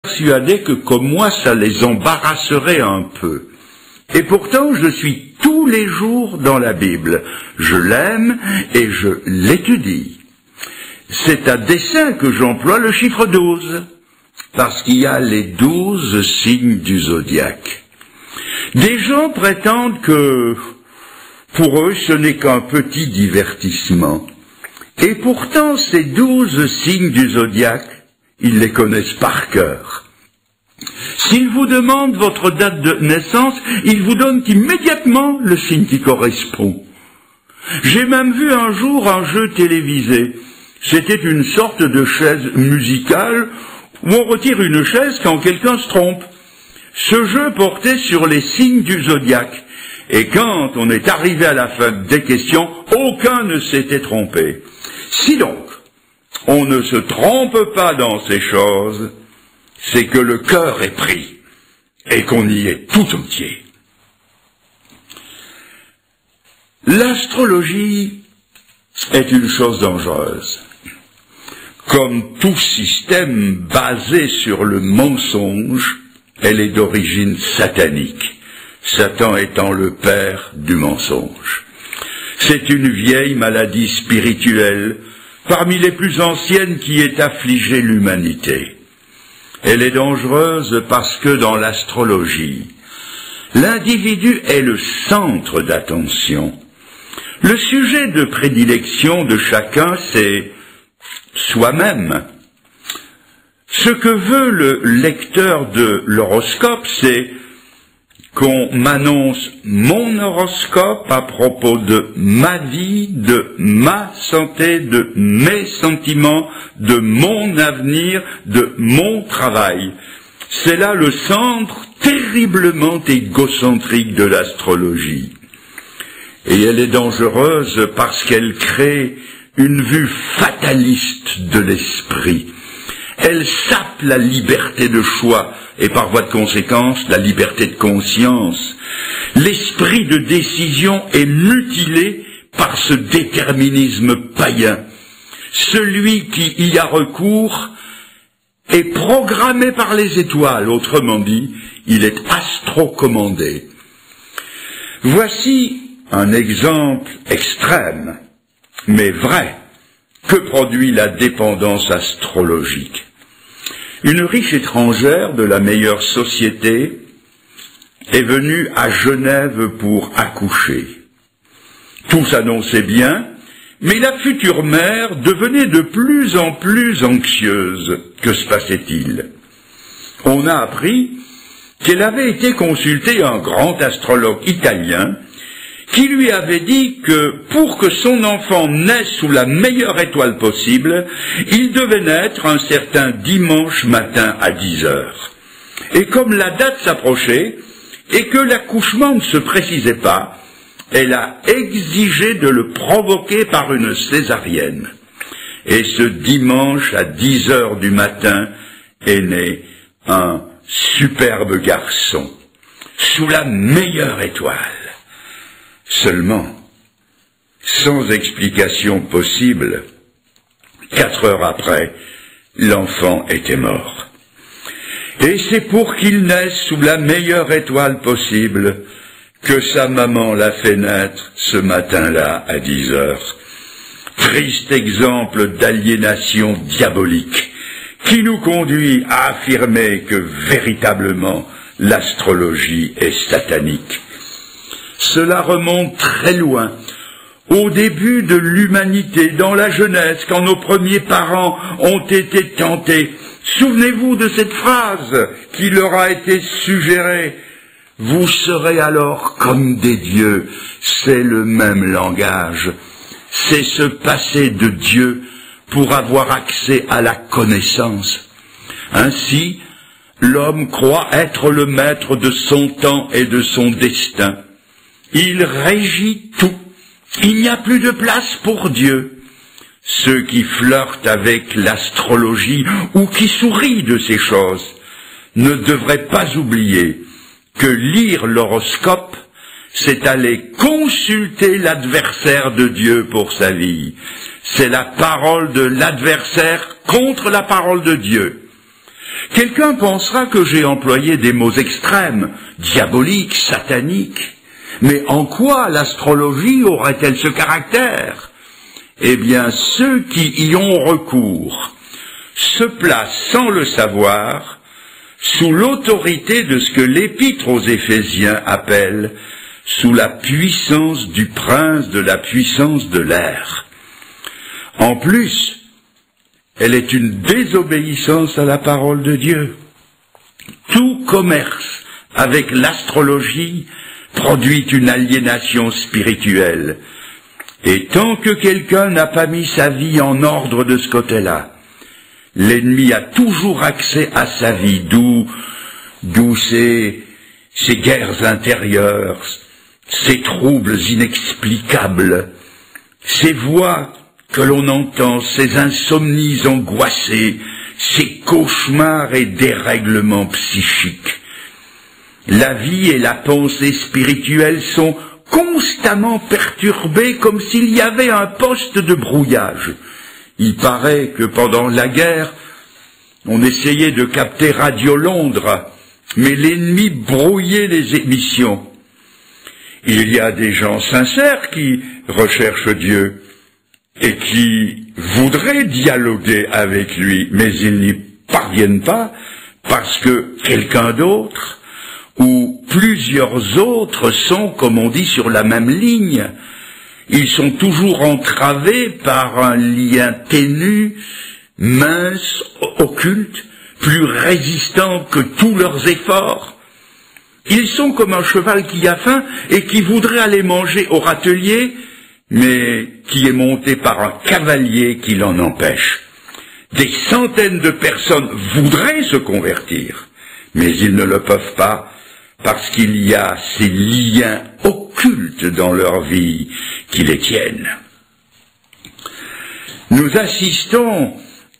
persuadé que comme moi ça les embarrasserait un peu. Et pourtant je suis tous les jours dans la Bible. Je l'aime et je l'étudie. C'est à dessein que j'emploie le chiffre 12, parce qu'il y a les 12 signes du zodiaque. Des gens prétendent que pour eux ce n'est qu'un petit divertissement. Et pourtant ces 12 signes du zodiaque, ils les connaissent par cœur. S'ils vous demandent votre date de naissance, ils vous donnent immédiatement le signe qui correspond. J'ai même vu un jour un jeu télévisé. C'était une sorte de chaise musicale où on retire une chaise quand quelqu'un se trompe. Ce jeu portait sur les signes du zodiaque. Et quand on est arrivé à la fin des questions, aucun ne s'était trompé. Si donc on ne se trompe pas dans ces choses, c'est que le cœur est pris et qu'on y est tout entier. L'astrologie est une chose dangereuse. Comme tout système basé sur le mensonge, elle est d'origine satanique, Satan étant le père du mensonge. C'est une vieille maladie spirituelle, parmi les plus anciennes qui ait affligé l'humanité. Elle est dangereuse parce que dans l'astrologie, l'individu est le centre d'attention. Le sujet de prédilection de chacun, c'est soi-même. Ce que veut le lecteur de l'horoscope, c'est qu'on m'annonce mon horoscope à propos de ma vie, de ma santé, de mes sentiments, de mon avenir, de mon travail. C'est là le centre terriblement égocentrique de l'astrologie. Et elle est dangereuse parce qu'elle crée une vue fataliste de l'esprit. Elle sape la liberté de choix et par voie de conséquence la liberté de conscience. L'esprit de décision est mutilé par ce déterminisme païen. Celui qui y a recours est programmé par les étoiles, autrement dit, il est astrocommandé. Voici un exemple extrême, mais vrai, que produit la dépendance astrologique. Une riche étrangère de la meilleure société est venue à Genève pour accoucher. Tout s'annonçait bien, mais la future mère devenait de plus en plus anxieuse. Que se passait-il? On a appris qu'elle avait été consulter un grand astrologue italien qui lui avait dit que pour que son enfant naisse sous la meilleure étoile possible, il devait naître un certain dimanche matin à 10 heures. Et comme la date s'approchait et que l'accouchement ne se précisait pas, elle a exigé de le provoquer par une césarienne. Et ce dimanche à 10 heures du matin est né un superbe garçon, sous la meilleure étoile. Seulement, sans explication possible, 4 heures après, l'enfant était mort. Et c'est pour qu'il naisse sous la meilleure étoile possible que sa maman l'a fait naître ce matin-là à 10 heures. Triste exemple d'aliénation diabolique qui nous conduit à affirmer que véritablement l'astrologie est satanique. Cela remonte très loin, au début de l'humanité, dans la jeunesse, quand nos premiers parents ont été tentés. Souvenez-vous de cette phrase qui leur a été suggérée. Vous serez alors comme des dieux. C'est le même langage. C'est se passer de Dieu pour avoir accès à la connaissance. Ainsi, l'homme croit être le maître de son temps et de son destin. Il régit tout. Il n'y a plus de place pour Dieu. Ceux qui flirtent avec l'astrologie ou qui sourient de ces choses ne devraient pas oublier que lire l'horoscope, c'est aller consulter l'adversaire de Dieu pour sa vie. C'est la parole de l'adversaire contre la parole de Dieu. Quelqu'un pensera que j'ai employé des mots extrêmes, diaboliques, sataniques. Mais en quoi l'astrologie aurait-elle ce caractère? Eh bien, ceux qui y ont recours se placent sans le savoir sous l'autorité de ce que l'Épître aux Éphésiens appelle sous la puissance du prince de la puissance de l'air. En plus, elle est une désobéissance à la parole de Dieu. Tout commerce avec l'astrologie produit une aliénation spirituelle. Et tant que quelqu'un n'a pas mis sa vie en ordre de ce côté-là, l'ennemi a toujours accès à sa vie, d'où ces guerres intérieures, ces troubles inexplicables, ces voix que l'on entend, ces insomnies angoissées, ces cauchemars et dérèglements psychiques. La vie et la pensée spirituelle sont constamment perturbées comme s'il y avait un poste de brouillage. Il paraît que pendant la guerre, on essayait de capter Radio Londres, mais l'ennemi brouillait les émissions. Il y a des gens sincères qui recherchent Dieu et qui voudraient dialoguer avec lui, mais ils n'y parviennent pas parce que quelqu'un d'autre ou plusieurs autres sont, comme on dit, sur la même ligne. Ils sont toujours entravés par un lien ténu, mince, occulte, plus résistant que tous leurs efforts. Ils sont comme un cheval qui a faim et qui voudrait aller manger au râtelier, mais qui est monté par un cavalier qui l'en empêche. Des centaines de personnes voudraient se convertir, mais ils ne le peuvent pas, parce qu'il y a ces liens occultes dans leur vie qui les tiennent. Nous assistons,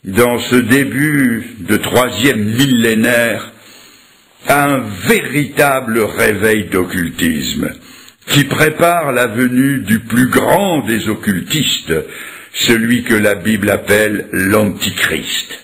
dans ce début de 3e millénaire, à un véritable réveil d'occultisme, qui prépare la venue du plus grand des occultistes, celui que la Bible appelle l'Antichrist.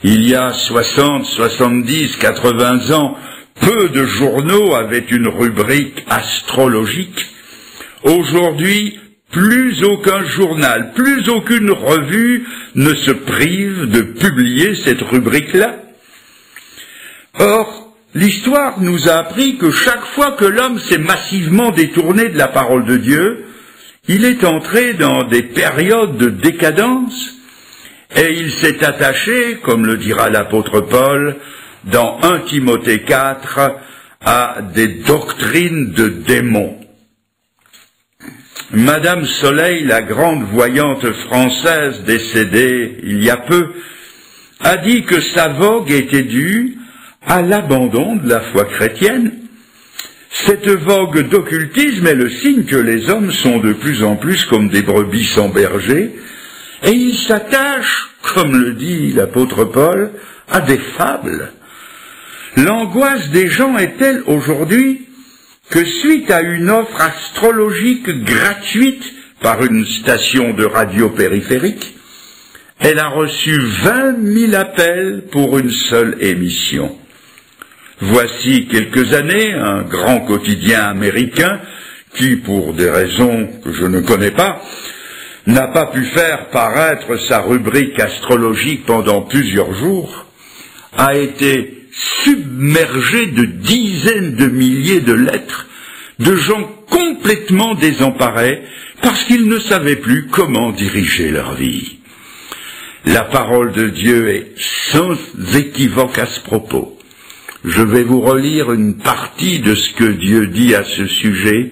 Il y a 60, 70, 80 ans, peu de journaux avaient une rubrique astrologique. Aujourd'hui, plus aucun journal, plus aucune revue ne se prive de publier cette rubrique-là. Or, l'histoire nous a appris que chaque fois que l'homme s'est massivement détourné de la parole de Dieu, il est entré dans des périodes de décadence et il s'est attaché, comme le dira l'apôtre Paul, dans 1 Timothée 4, à des doctrines de démons. Madame Soleil, la grande voyante française décédée il y a peu, a dit que sa vogue était due à l'abandon de la foi chrétienne. Cette vogue d'occultisme est le signe que les hommes sont de plus en plus comme des brebis sans berger, et ils s'attachent, comme le dit l'apôtre Paul, à des fables. L'angoisse des gens est telle aujourd'hui que suite à une offre astrologique gratuite par une station de radio périphérique, elle a reçu 20 000 appels pour une seule émission. Voici quelques années, un grand quotidien américain qui, pour des raisons que je ne connais pas, n'a pas pu faire paraître sa rubrique astrologique pendant plusieurs jours, a été submergé de dizaines de milliers de lettres de gens complètement désemparés parce qu'ils ne savaient plus comment diriger leur vie. La parole de Dieu est sans équivoque à ce propos. Je vais vous relire une partie de ce que Dieu dit à ce sujet.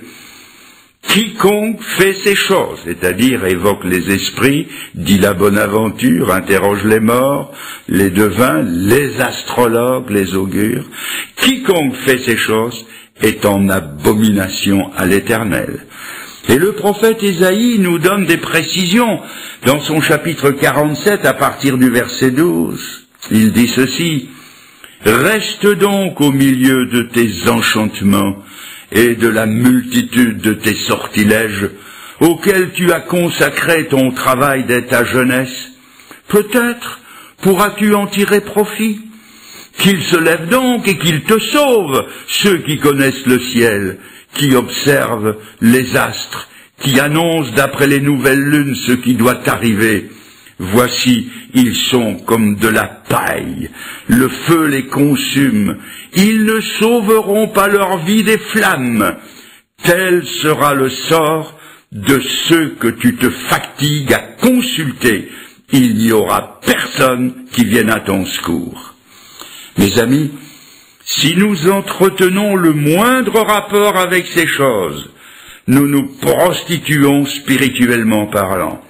Quiconque fait ces choses, c'est-à-dire évoque les esprits, dit la Bonaventure, interroge les morts, les devins, les astrologues, les augures, quiconque fait ces choses est en abomination à l'Éternel. Et le prophète Ésaïe nous donne des précisions dans son chapitre 47 à partir du verset 12. Il dit ceci: « Reste donc au milieu de tes enchantements et de la multitude de tes sortilèges, auxquels tu as consacré ton travail dès ta jeunesse. Peut-être pourras-tu en tirer profit, Qu'ils se lèvent donc et qu'ils te sauvent, ceux qui connaissent le ciel, qui observent les astres, qui annoncent d'après les nouvelles lunes ce qui doit arriver. Voici, ils sont comme de la paille, le feu les consume, ils ne sauveront pas leur vie des flammes. Tel sera le sort de ceux que tu te fatigues à consulter. Il n'y aura personne qui vienne à ton secours. Mes amis, si nous entretenons le moindre rapport avec ces choses, nous nous prostituons spirituellement parlant.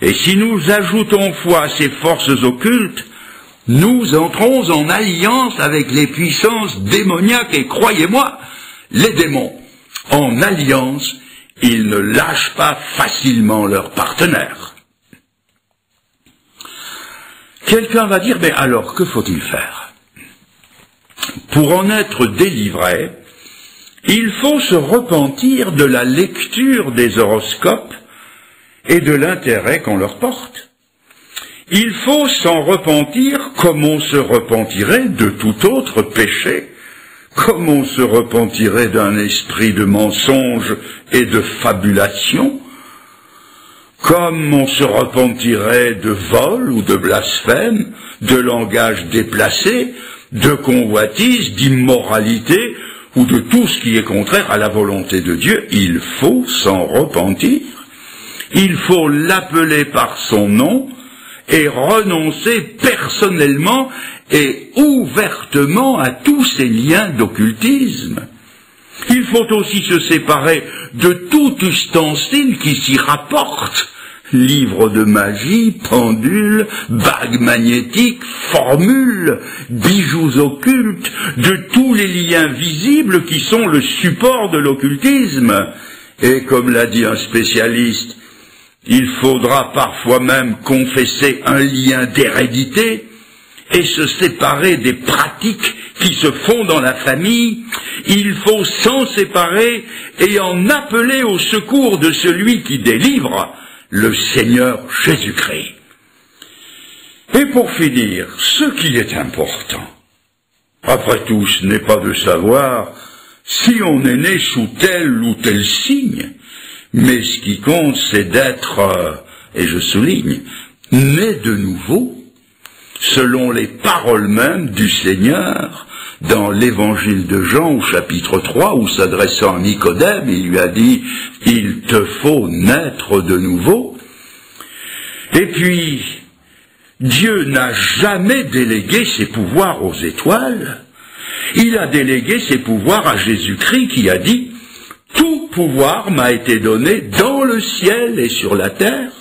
Et si nous ajoutons foi à ces forces occultes, nous entrons en alliance avec les puissances démoniaques. Et croyez-moi, les démons, en alliance, ils ne lâchent pas facilement leurs partenaires. Quelqu'un va dire, mais alors, que faut-il faire? Pour en être délivré, il faut se repentir de la lecture des horoscopes et de l'intérêt qu'on leur porte. Il faut s'en repentir comme on se repentirait de tout autre péché, comme on se repentirait d'un esprit de mensonge et de fabulation, comme on se repentirait de vol ou de blasphème, de langage déplacé, de convoitise, d'immoralité, ou de tout ce qui est contraire à la volonté de Dieu. Il faut s'en repentir. Il faut l'appeler par son nom et renoncer personnellement et ouvertement à tous ces liens d'occultisme. Il faut aussi se séparer de tout ustensile qui s'y rapporte. Livres de magie, pendules, bagues magnétiques, formules, bijoux occultes, de tous les liens visibles qui sont le support de l'occultisme. Et comme l'a dit un spécialiste, il faudra parfois même confesser un lien d'hérédité et se séparer des pratiques qui se font dans la famille. Il faut s'en séparer et en appeler au secours de celui qui délivre, le Seigneur Jésus-Christ. Et pour finir, ce qui est important, après tout, ce n'est pas de savoir si on est né sous tel ou tel signe, mais ce qui compte, c'est d'être, et je souligne, né de nouveau, selon les paroles mêmes du Seigneur, dans l'évangile de Jean au chapitre 3, où s'adressant à Nicodème, il lui a dit « Il te faut naître de nouveau ». Et puis, Dieu n'a jamais délégué ses pouvoirs aux étoiles. Il a délégué ses pouvoirs à Jésus-Christ qui a dit « Tout pouvoir m'a été donné dans le ciel et sur la terre ».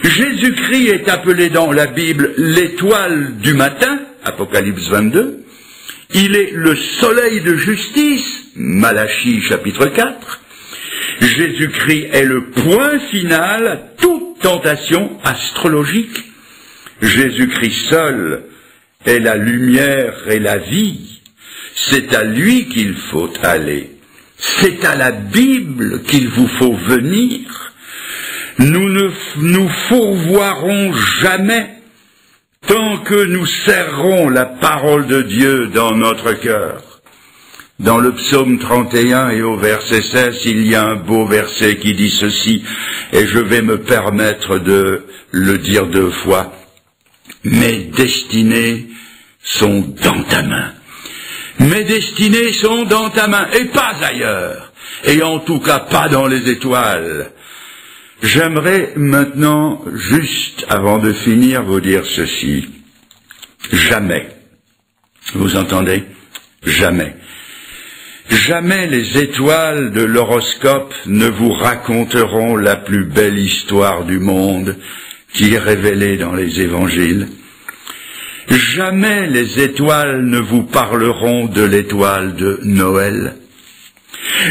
Jésus-Christ est appelé dans la Bible l'étoile du matin, Apocalypse 22. Il est le soleil de justice, Malachie chapitre 4. Jésus-Christ est le point final à toute tentation astrologique. Jésus-Christ seul est la lumière et la vie. C'est à lui qu'il faut aller. C'est à la Bible qu'il vous faut venir. Nous ne nous fourvoierons jamais tant que nous serrerons la parole de Dieu dans notre cœur. Dans le psaume 31 et au verset 16, il y a un beau verset qui dit ceci, et je vais me permettre de le dire 2 fois. Mes destinées sont dans ta main. Mes destinées sont dans ta main, et pas ailleurs, et en tout cas pas dans les étoiles. J'aimerais maintenant, juste avant de finir, vous dire ceci. Jamais, vous entendez? Jamais. Jamais les étoiles de l'horoscope ne vous raconteront la plus belle histoire du monde qui est révélée dans les évangiles. Jamais les étoiles ne vous parleront de l'étoile de Noël.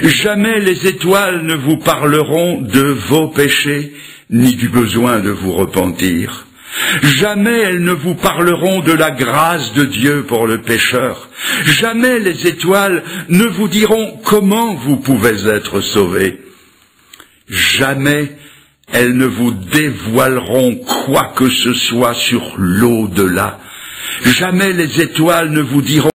Jamais les étoiles ne vous parleront de vos péchés, ni du besoin de vous repentir. Jamais elles ne vous parleront de la grâce de Dieu pour le pécheur. Jamais les étoiles ne vous diront comment vous pouvez être sauvés. Jamais elles ne vous dévoileront quoi que ce soit sur l'au-delà. Jamais les étoiles ne vous diront